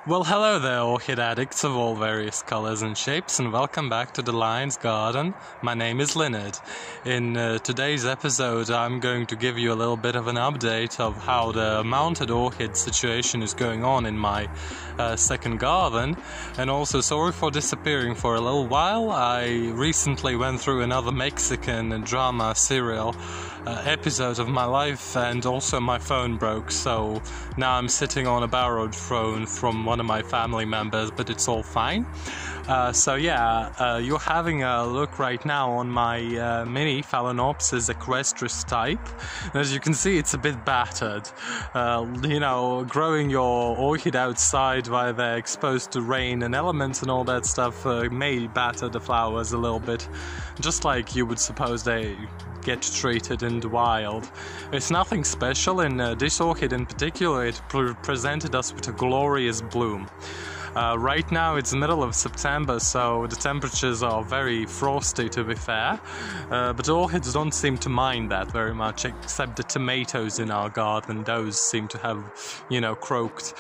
Well, hello there, orchid addicts of all various colors and shapes, and welcome back to the Lion's Garden. My name is Leonard. In today's episode, I'm going to give you a little bit of an update of how the mounted orchid situation is going on in my second garden, and also sorry for disappearing for a little while. I recently went through another Mexican drama serial episode of my life, and also my phone broke, so now I'm sitting on a borrowed phone from one of my family members, but it's all fine. You're having a look right now on my mini Phalaenopsis equestris type. As you can see, it's a bit battered. Growing your orchid outside while they're exposed to rain and elements and all that stuff may batter the flowers a little bit, just like you would suppose they get treated in the wild. It's nothing special. In this orchid in particular, it presented us with a glorious bloom. Right now it's the middle of September, so the temperatures are very frosty, to be fair, but orchids don't seem to mind that very much, except the tomatoes in our garden. Those seem to have, croaked.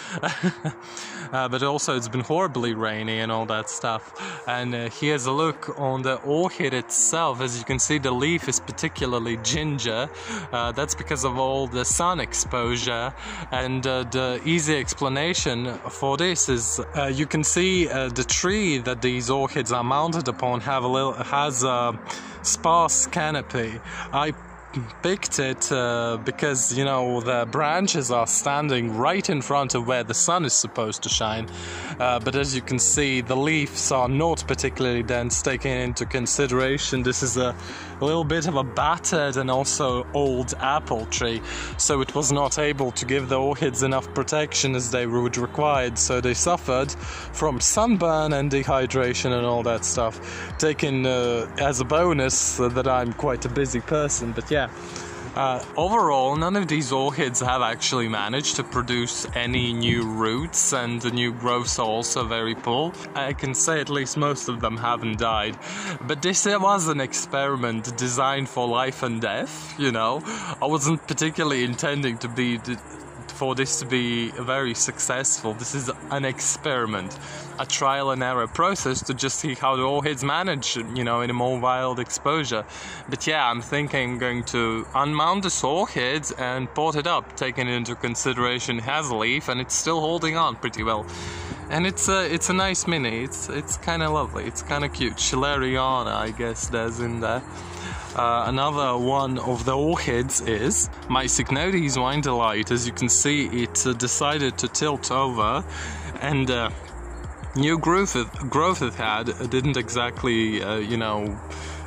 But also it's been horribly rainy and all that stuff. And here's a look on the orchid itself. As you can see, the leaf is particularly ginger. That's because of all the sun exposure, and the easy explanation for this is you can see the tree that these orchids are mounted upon has a sparse canopy. I picked it because the branches are standing right in front of where the sun is supposed to shine, but as you can see, the leaves are not particularly dense, taking into consideration this is a little bit of a battered and also old apple tree, so it was not able to give the orchids enough protection as they would required, so they suffered from sunburn and dehydration and all that stuff. Taken as a bonus that I'm quite a busy person, but yeah. Overall, none of these orchids have actually managed to produce any new roots, and the new growths are also very poor. I can say at least most of them haven't died. But this was an experiment designed for life and death, I wasn't particularly intending for this to be very successful. This is an experiment, a trial and error process to just see how the orchids manage, in a more wild exposure. But yeah, I'm thinking I'm going to unmount this orchid and pot it up, taking into consideration it has a leaf and it's still holding on pretty well. And it's a nice mini. It's kind of lovely. It's kind of cute. Schilleriana, I guess there's in there. Another one of the orchids is my Cycnodes Wine Delight. As you can see, it decided to tilt over, and new growth it had didn't exactly,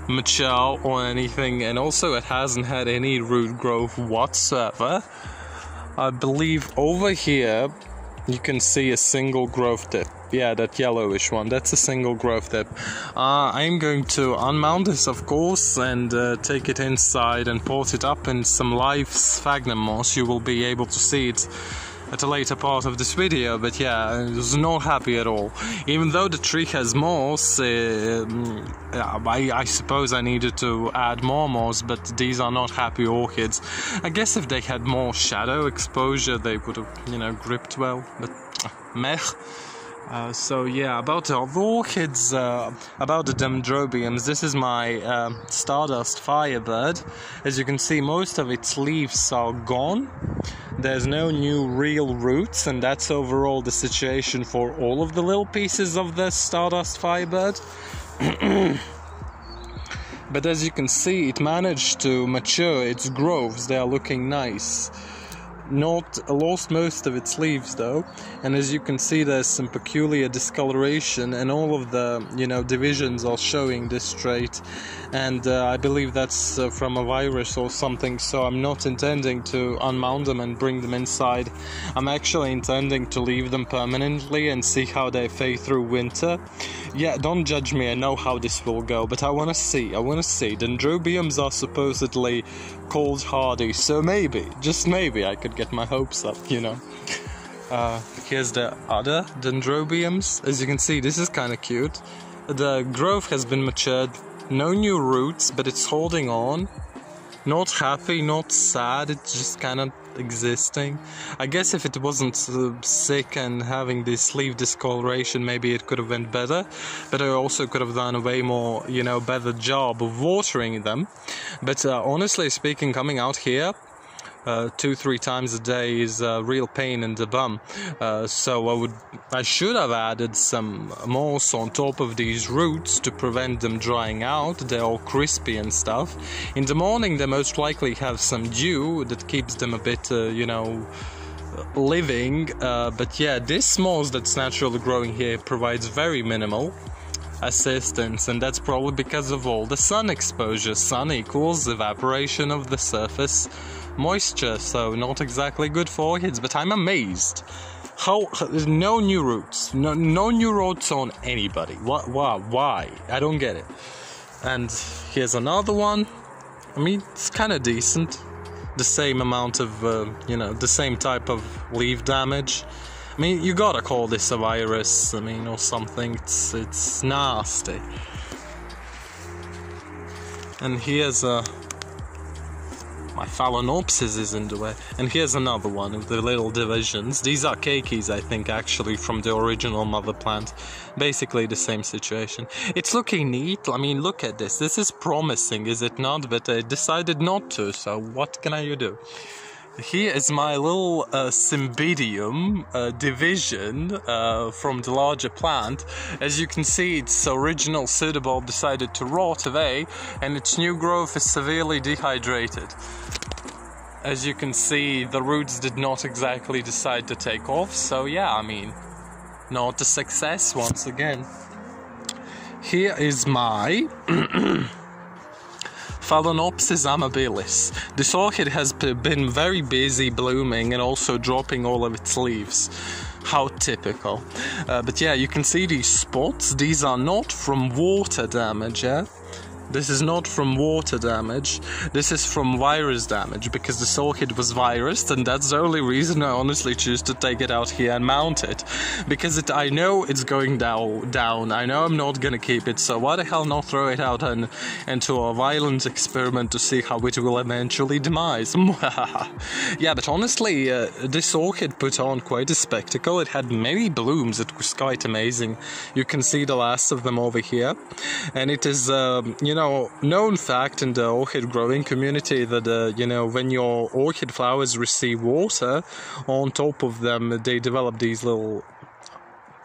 mature or anything, and also it hasn't had any root growth whatsoever. I believe over here you can see a single growth tip. Yeah, that yellowish one, that's a single growth tip. I'm going to unmount this, of course, and take it inside and pot it up in some live sphagnum moss. You will be able to see it at a later part of this video, but yeah, I was not happy at all. Even though the tree has moss, I suppose I needed to add more moss, but these are not happy orchids. I guess if they had more shadow exposure, they would have, gripped well, but meh. About the orchids, about the dendrobiums, this is my stardust firebird. As you can see, most of its leaves are gone. There's no new real roots, and that's overall the situation for all of the little pieces of the stardust firebird. But as you can see, it managed to mature its growths. They are looking nice. Lost most of its leaves though, and as you can see, there's some peculiar discoloration, and all of the divisions are showing this trait, and I believe that's from a virus or something, so I'm not intending to unmount them and bring them inside. I'm actually intending to leave them permanently and see how they fare through winter. Yeah, don't judge me, I know how this will go, but I want to see. Dendrobiums are supposedly cold hardy, so maybe, just maybe, I could get my hopes up, Here's the other dendrobiums. As you can see, this is kind of cute. The growth has been matured, no new roots, but it's holding on. Not happy, not sad, it's just kind of existing. I guess if it wasn't sick and having this leaf discoloration, maybe it could have went better, but I also could have done a way more, better job of watering them. But honestly speaking, coming out here 2-3 times a day is a real pain in the bum. So I should have added some moss on top of these roots to prevent them drying out. They're all crispy and stuff. In the morning they most likely have some dew that keeps them a bit, living. But yeah, this moss that's naturally growing here provides very minimal assistance, and that's probably because of all the sun exposure. Sun equals evaporation of the surface moisture, so not exactly good for orchids. But I'm amazed how no new roots, no new roots on anybody. Why? I don't get it. And here's another one. I mean, it's kind of decent. The same amount of, the same type of leaf damage. I mean, you gotta call this a virus, or something. It's nasty. And here's my Phalaenopsis is in the way. And here's another one of the little divisions. These are keikis, I think, actually, from the original mother plant. Basically the same situation. It's looking neat. I mean, look at this. This is promising, is it not? But I decided not to, so what can I do? Here is my little Cymbidium division from the larger plant. As you can see, its original pseudobulb decided to rot away, and its new growth is severely dehydrated. As you can see, the roots did not exactly decide to take off, so yeah, I mean, not a success once again. Here is my Phalaenopsis amabilis. This orchid has been very busy blooming and also dropping all of its leaves. How typical. But yeah, you can see these spots. These are not from water damage, yeah? This is not from water damage. This is from virus damage, because this orchid was virused, and that's the only reason I honestly choose to take it out here and mount it. Because I know it's going down. I know I'm not gonna keep it, so why the hell not throw it out into a violent experiment to see how it will eventually demise? Yeah, but honestly, this orchid put on quite a spectacle. It had many blooms. It was quite amazing. You can see the last of them over here. And it is, known fact in the orchid growing community that, when your orchid flowers receive water on top of them, they develop these little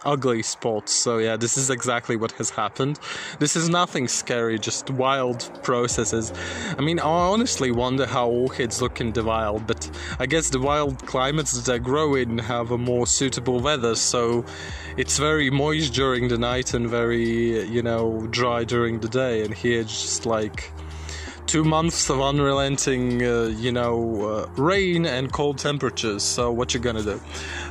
ugly spots. So yeah, this is exactly what has happened. This is nothing scary, just wild processes. I mean, I honestly wonder how orchids look in the wild, but I guess the wild climates that they grow in have a more suitable weather, so it's very moist during the night and very, dry during the day. And here it's just like 2 months of unrelenting, rain and cold temperatures. So what you gonna do?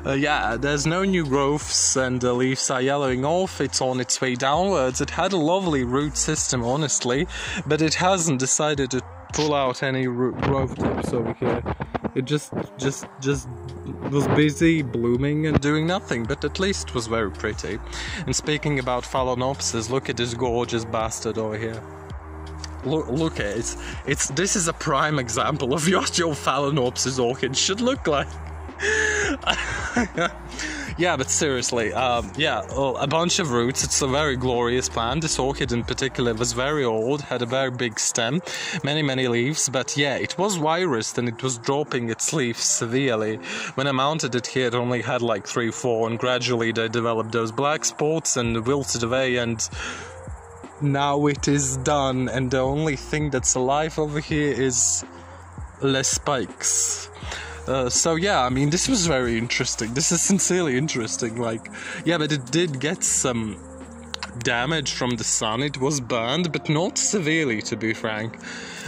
Yeah, there's no new growths, and the leaves are yellowing off. It's on its way downwards. It had a lovely root system, honestly, but it hasn't decided to pull out any growth tips over here. It just was busy blooming and doing nothing, but at least it was very pretty. And speaking about Phalaenopsis, look at this gorgeous bastard over here. Look at it. This is a prime example of what your Phalaenopsis orchid should look like. Yeah, but seriously, a bunch of roots. It's a very glorious plant. This orchid in particular was very old, had a very big stem, many leaves, but yeah, it was virused and it was dropping its leaves severely. When I mounted it here, it only had like 3-4, and gradually they developed those black spots and wilted away, and now it is done, and the only thing that's alive over here is less spikes. So yeah, I mean, this was very interesting. This is sincerely interesting. Yeah, but it did get some damage from the sun. It was burned, but not severely, to be frank.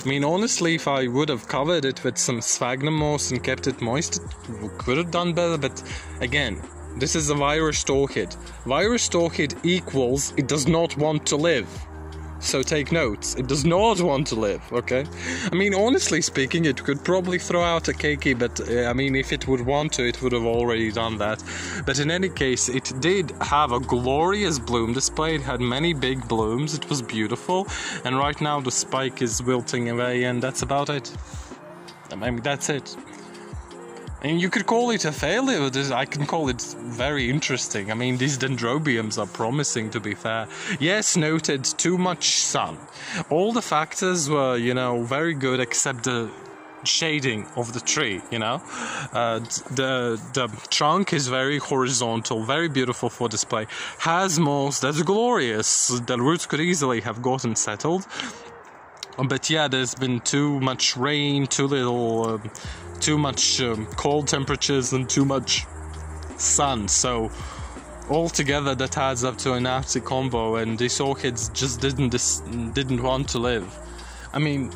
I mean, honestly, if I would have covered it with some sphagnum moss and kept it moist, it could have done better. But again, this is a virused orchid. Virused orchid equals it does not want to live. So take notes. It does not want to live, okay? I mean, honestly speaking, it could probably throw out a keiki, but I mean, if it would want to, it would have already done that. But in any case, it did have a glorious bloom display. It had many big blooms. It was beautiful. And right now the spike is wilting away, and that's about it. I mean, that's it. And you could call it a failure, but I can call it very interesting. I mean, these dendrobiums are promising, to be fair. Yes, noted, too much sun. All the factors were, you know, very good except the shading of the tree, you know. The trunk is very horizontal, very beautiful for display. Has moss, that's glorious. The roots could easily have gotten settled. But yeah, there's been too much rain, too little... too much cold temperatures and too much sun, so altogether that adds up to a nasty combo, and these orchids just didn't want to live. I mean,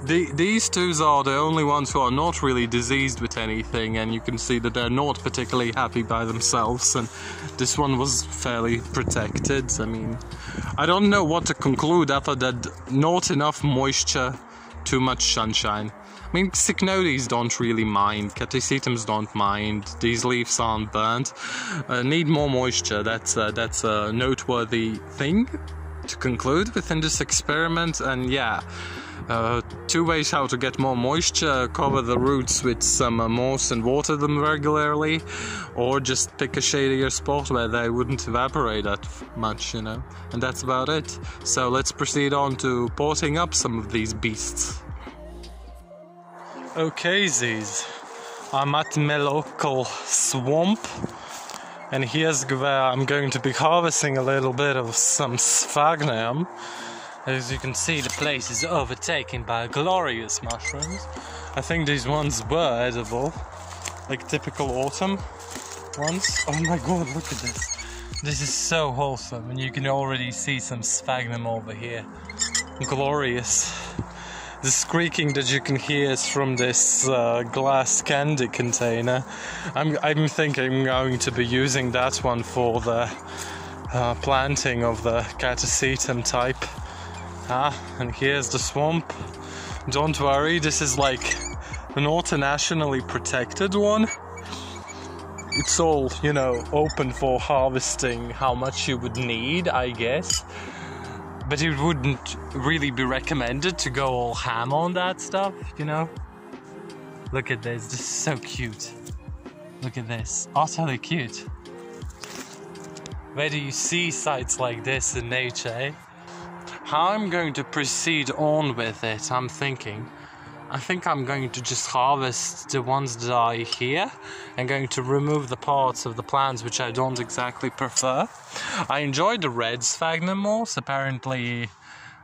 these two are the only ones who are not really diseased with anything, and you can see that they're not particularly happy by themselves, and this one was fairly protected. I mean, I don't know what to conclude after that. Not enough moisture, too much sunshine. I mean, cycnodes don't really mind, catecetums don't mind, these leaves aren't burnt. Need more moisture, that's a noteworthy thing to conclude within this experiment. And yeah, two ways how to get more moisture: cover the roots with some moss and water them regularly, or just pick a shadier spot where they wouldn't evaporate that much, you know. And that's about it. So let's proceed on to potting up some of these beasts. Okay, Z's, I'm at my local swamp, and here's where I'm going to be harvesting a little bit of some sphagnum. As you can see, the place is overtaken by glorious mushrooms. I think these ones were edible, like typical autumn ones. Oh my god, look at this. This is so wholesome, and you can already see some sphagnum over here. Glorious. The squeaking that you can hear is from this glass candy container. I'm thinking I'm going to be using that one for the planting of the catasetum type. And here's the swamp. Don't worry, this is like not a nationally protected one. It's all, you know, open for harvesting how much you would need, I guess. But it wouldn't really be recommended to go all ham on that stuff, you know? Look at this is so cute. Look at this, utterly cute. Where do you see sites like this in nature, eh? How I'm going to proceed on with it, I'm thinking. I think I'm going to just harvest the ones that are here. I'm going to remove the parts of the plants which I don't exactly prefer. I enjoy the red sphagnum moss. Apparently,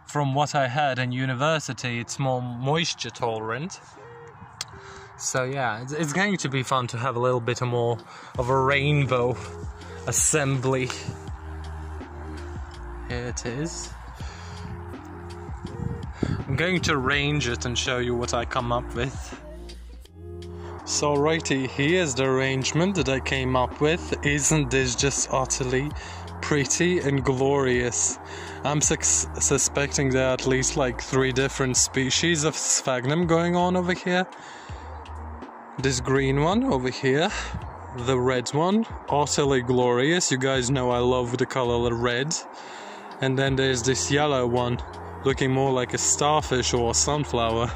from what I heard in university, it's more moisture tolerant. So yeah, it's going to be fun to have a little bit more of a rainbow assembly. Here it is. I'm going to arrange it and show you what I come up with. So righty, here's the arrangement that I came up with. Isn't this just utterly pretty and glorious? I'm suspecting there are at least like 3 different species of sphagnum going on over here. This green one over here, the red one, utterly glorious. You guys know I love the color red. And then there's this yellow one, looking more like a starfish or a sunflower.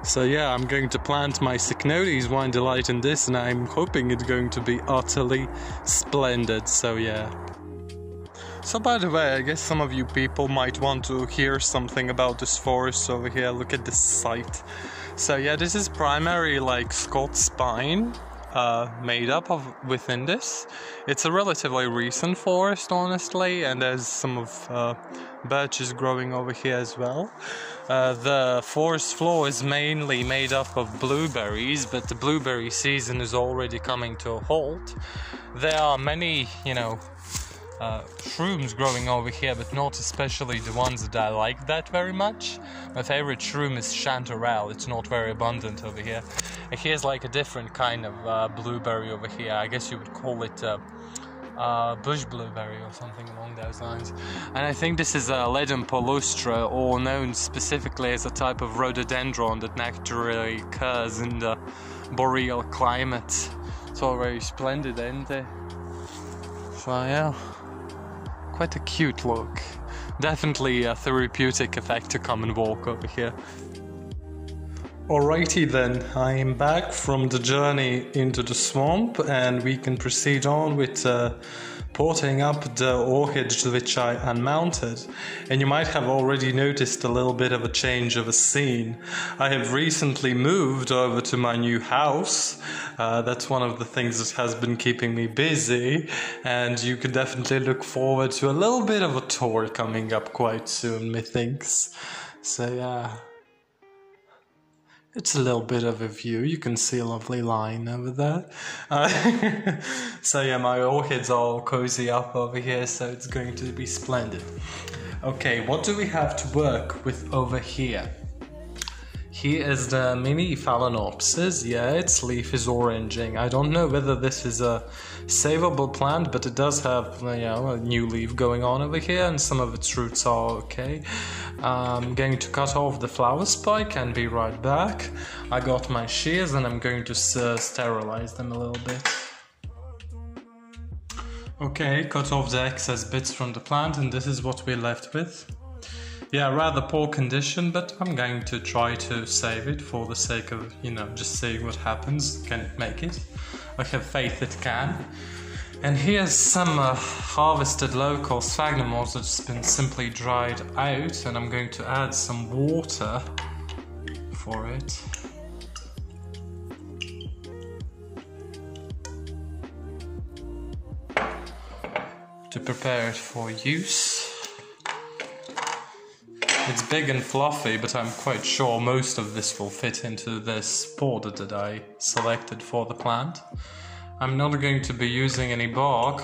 So yeah, I'm going to plant my Cycnodes Wine Delight in this, and I'm hoping it's going to be utterly splendid, so yeah. So by the way, I guess some of you people might want to hear something about this forest over here. Look at this site. So yeah, this is primarily like Scots pine made up of within this. It's a relatively recent forest, honestly, and there's some of birches growing over here as well. The forest floor is mainly made up of blueberries, but the blueberry season is already coming to a halt. There are many, shrooms growing over here, but not especially the ones that I like that very much. My favorite shroom is chanterelle. It's not very abundant over here. And here's like a different kind of blueberry over here. I guess you would call it bush blueberry or something along those lines. And I think this is a Ledum palustra, or known specifically as a type of rhododendron that naturally occurs in the boreal climate. It's all very splendid, isn't it? So yeah, quite a cute look. Definitely a therapeutic effect to come and walk over here. Alrighty then, I am back from the journey into the swamp, and we can proceed on with potting up the orchids which I unmounted. And you might have already noticed a little bit of a change of a scene. I have recently moved over to my new house. That's one of the things that has been keeping me busy, and you can definitely look forward to a little bit of a tour coming up quite soon, methinks. So yeah. It's a little bit of a view. You can see a lovely line over there. So yeah, my orchids are all cozy up over here, so it's going to be splendid. Okay, what do we have to work with over here? Here is the mini Phalaenopsis. Yeah, its leaf is oranging. I don't know whether this is a savable plant, but it does have, you know, a new leaf going on over here, and some of its roots are okay. I'm going to cut off the flower spike and be right back. I got my shears and I'm going to sterilize them a little bit. Okay, cut off the excess bits from the plant, and this is what we're left with. Yeah, rather poor condition, but I'm going to try to save it for the sake of, you know, just seeing what happens. Can it make it? I have faith it can. And here's some harvested local Sphagnum that's been simply dried out, and I'm going to add some water for it. To prepare it for use. It's big and fluffy, but I'm quite sure most of this will fit into this border that I selected for the plant. I'm not going to be using any bark,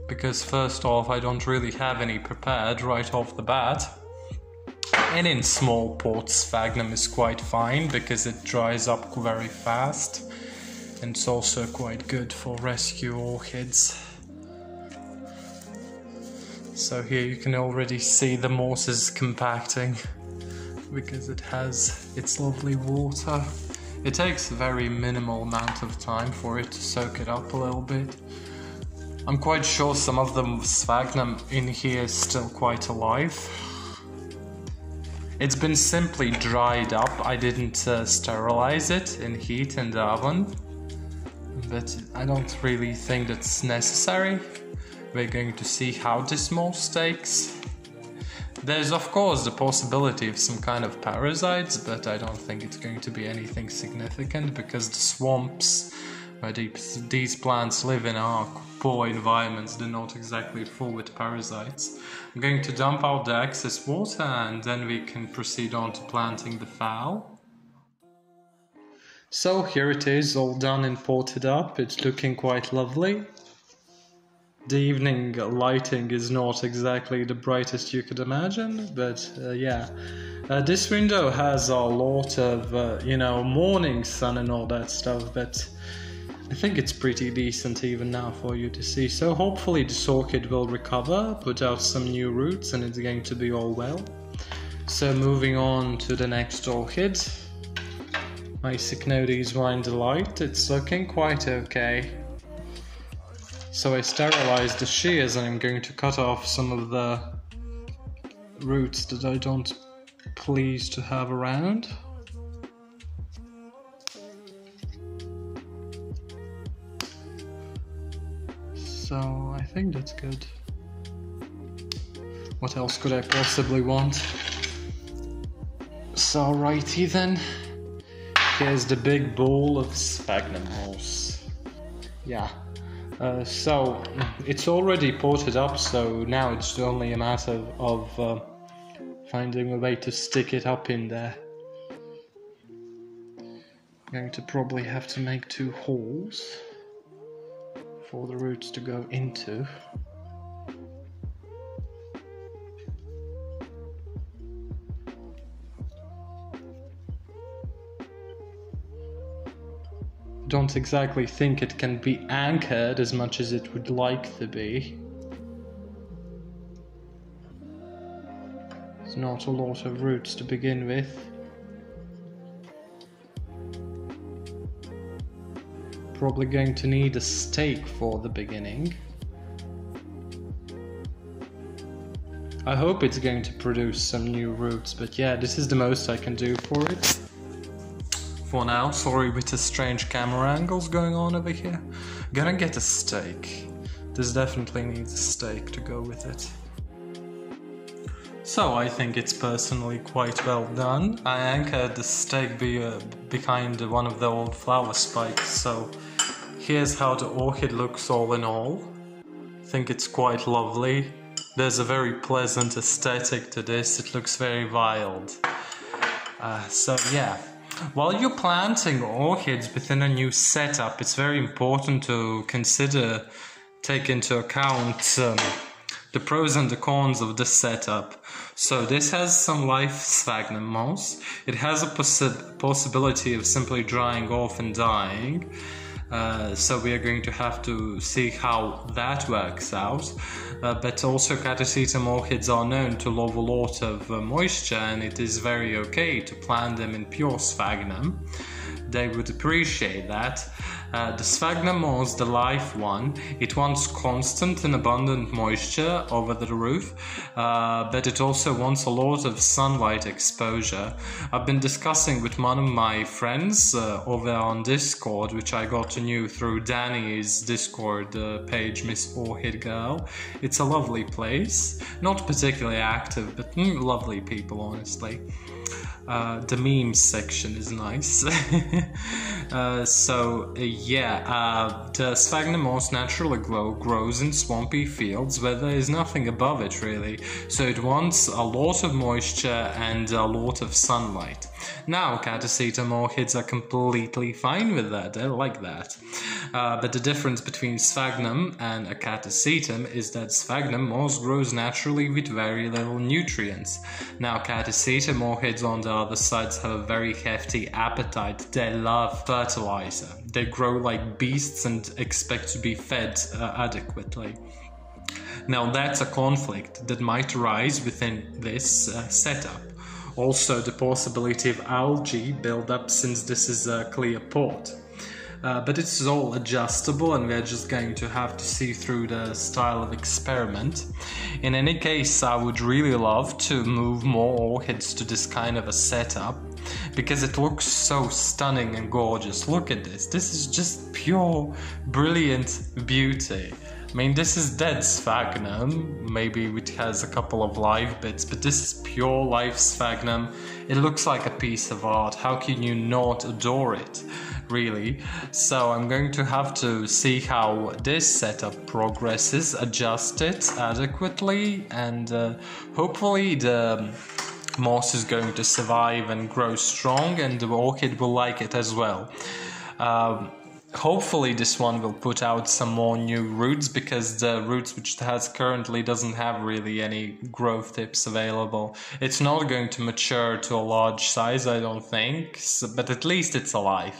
because first off, I don't really have any prepared right off the bat. And in small pots, Sphagnum is quite fine, because it dries up very fast. And it's also quite good for rescue orchids. So here you can already see the moss is compacting because it has its lovely water. It takes a very minimal amount of time for it to soak it up a little bit. I'm quite sure some of the Sphagnum in here is still quite alive. It's been simply dried up. I didn't sterilize it in heat in the oven, but I don't really think that's necessary. We're going to see how this moss takes. There's of course the possibility of some kind of parasites, but I don't think it's going to be anything significant, because the swamps where these plants live in are poor environments. They're not exactly full with parasites. I'm going to dump out the excess water, and then we can proceed on to planting the phal. So here it is, all done and potted up. It's looking quite lovely. The evening lighting is not exactly the brightest you could imagine, but yeah. This window has a lot of, you know, morning sun and all that stuff, but I think it's pretty decent even now for you to see. So hopefully this orchid will recover, put out some new roots, and it's going to be all well. So moving on to the next orchid. My Cycnodes Wine Delight. It's looking quite okay. So I sterilized the shears, and I'm going to cut off some of the roots that I don't please to have around. So I think that's good. What else could I possibly want? So alrighty then. Here's the big bowl of Sphagnum moss. Yeah. So it's already potted up, so now it's only a matter of finding a way to stick it up in there. I'm going to probably have to make 2 holes for the roots to go into. don't exactly think it can be anchored as much as it would like to be. There's not a lot of roots to begin with. Probably going to need a stake for the beginning. I hope it's going to produce some new roots, but yeah, this is the most I can do for it. For now, sorry with the strange camera angles going on over here. Gonna get a stake. This definitely needs a stake to go with it. So I think it's personally quite well done. I anchored the stake behind one of the old flower spikes, so here's how the orchid looks all in all. I think it's quite lovely. There's a very pleasant aesthetic to this, it looks very wild. So yeah, while you're planting orchids within a new setup, it's very important to take into account the pros and the cons of the setup. So this has some live sphagnum moss. It has a possibility of simply drying off and dying. So we are going to have to see how that works out. But also catasetum orchids are known to love a lot of moisture, and it is very okay to plant them in pure sphagnum. They would appreciate that. The sphagnum moss, the live one, it wants constant and abundant moisture over the roof, but it also wants a lot of sunlight exposure. I've been discussing with one of my friends over on Discord, which I got to know through Danny's Discord page, Miss Orchid Girl. It's a lovely place, not particularly active, but lovely people, honestly. The memes section is nice. The sphagnum moss naturally grows in swampy fields where there is nothing above it really, so it wants a lot of moisture and a lot of sunlight. Now catasetum orchids are completely fine with that, they like that. But the difference between sphagnum and a catasetum is that sphagnum moss grows naturally with very little nutrients. Now catasetum orchids on the other sides have a very hefty appetite. They love fertilizer. They grow like beasts and expect to be fed adequately. Now that's a conflict that might arise within this setup. Also the possibility of algae buildup, since this is a clear pot. But it's all adjustable and we're just going to have to see through the style of experiment. In any case, I would really love to move more orchids to this kind of a setup because it looks so stunning and gorgeous. Look at this. This is just pure, brilliant beauty. I mean, this is dead sphagnum, maybe it has a couple of live bits, but this is pure live sphagnum. It looks like a piece of art. How can you not adore it, really? So I'm going to have to see how this setup progresses, adjust it adequately, and hopefully the moss is going to survive and grow strong, and the orchid will like it as well. Hopefully this one will put out some more new roots, because the roots which it has currently doesn't have really any growth tips available. It's not going to mature to a large size, I don't think, but at least it's alive.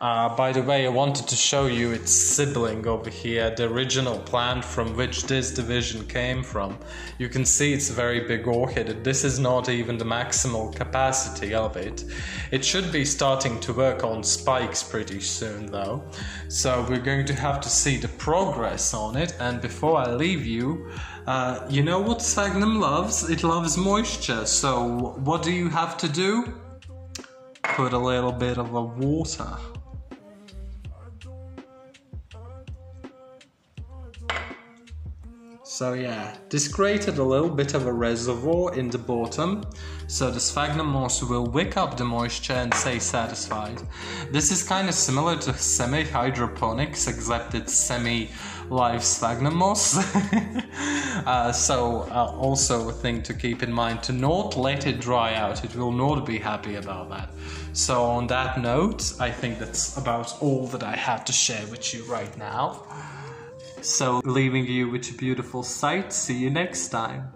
By the way, I wanted to show you its sibling over here, the original plant from which this division came from. You can see it's a very big orchid. This is not even the maximal capacity of it. It should be starting to work on spikes pretty soon though. So we're going to have to see the progress on it, and before I leave you, you know what sphagnum loves? It loves moisture, so what do you have to do? Put a little bit of water. So yeah, this created a little bit of a reservoir in the bottom, so the sphagnum moss will wick up the moisture and stay satisfied. This is kind of similar to semi-hydroponics, except it's semi-live sphagnum moss. Also a thing to keep in mind, to not let it dry out. It will not be happy about that. So on that note, I think that's about all that I have to share with you right now. So leaving you with a beautiful sight. See you next time.